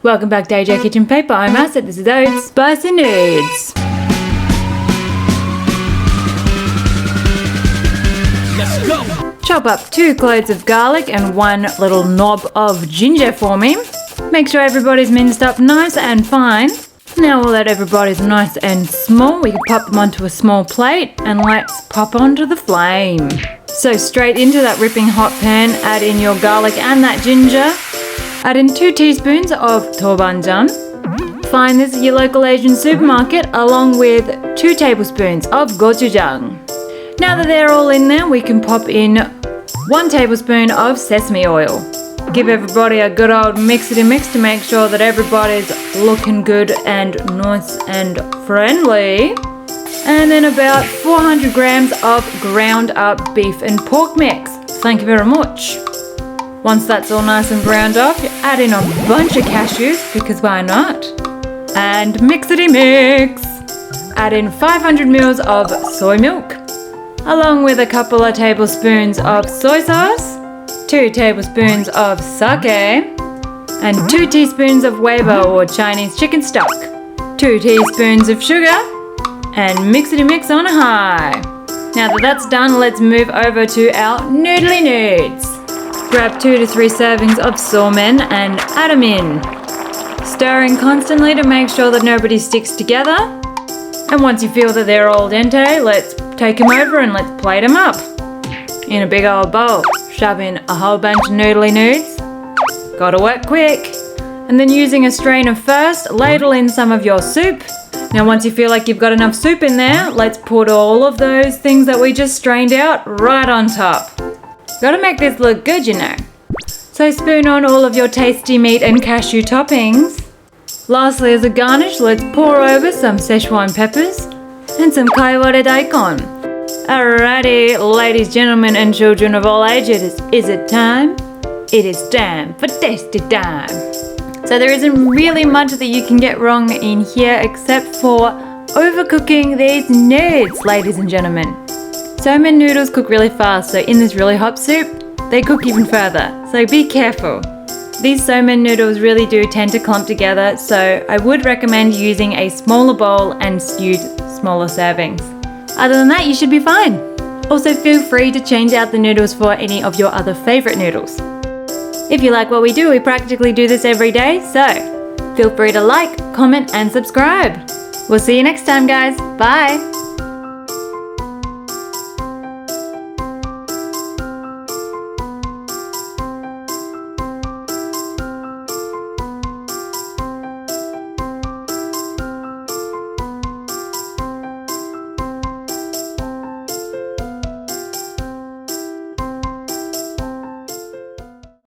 Welcome back to AJ Kitchen Paper. I'm Asset. This is Oats Spicy Noods. Let's go! Chop up 2 cloves of garlic and 1 little knob of ginger for me. Make sure everybody's minced up nice and fine. Now that everybody's nice and small, we can pop them onto a small plate and let's pop onto the flame. So straight into that ripping hot pan, add in your garlic and that ginger. Add in 2 teaspoons of Tobanjang. Find this at your local Asian supermarket along with 2 tablespoons of Gochujang. Now that they're all in there, we can pop in 1 tablespoon of sesame oil. Give everybody a good old mixity mix to make sure that everybody's looking good and nice and friendly. And then about 400 grams of ground up beef and pork mix. Thank you very much. Once that's all nice and ground up, you add in a bunch of cashews, because why not? And mixity mix. Add in 500 ml of soy milk, along with a couple of tablespoons of soy sauce, 2 tablespoons of sake, and 2 teaspoons of Weiba or Chinese chicken stock, 2 teaspoons of sugar, and mixity mix on high. Now that that's done, let's move over to our noodly noods. Grab 2 to 3 servings of somen and add them in. Stirring constantly to make sure that nobody sticks together. And once you feel that they're al dente, let's take them over and let's plate them up. In a big old bowl, shove in a whole bunch of noodly noods. Gotta work quick. And then using a strainer first, ladle in some of your soup. Now once you feel like you've got enough soup in there, let's put all of those things that we just strained out right on top. Gotta make this look good, you know. So spoon on all of your tasty meat and cashew toppings. Lastly, as a garnish, let's pour over some Sichuan peppers and some Kaiware Daikon. Alrighty, ladies, gentlemen, and children of all ages, is it time? It is time for tasty time. So there isn't really much that you can get wrong in here except for overcooking these noods, ladies and gentlemen. Somen noodles cook really fast, so in this really hot soup, they cook even further, so be careful. These somen noodles really do tend to clump together, so I would recommend using a smaller bowl and stewed smaller servings. Other than that, you should be fine. Also, feel free to change out the noodles for any of your other favourite noodles. If you like what we do, we practically do this every day, so feel free to like, comment and subscribe. We'll see you next time, guys. Bye!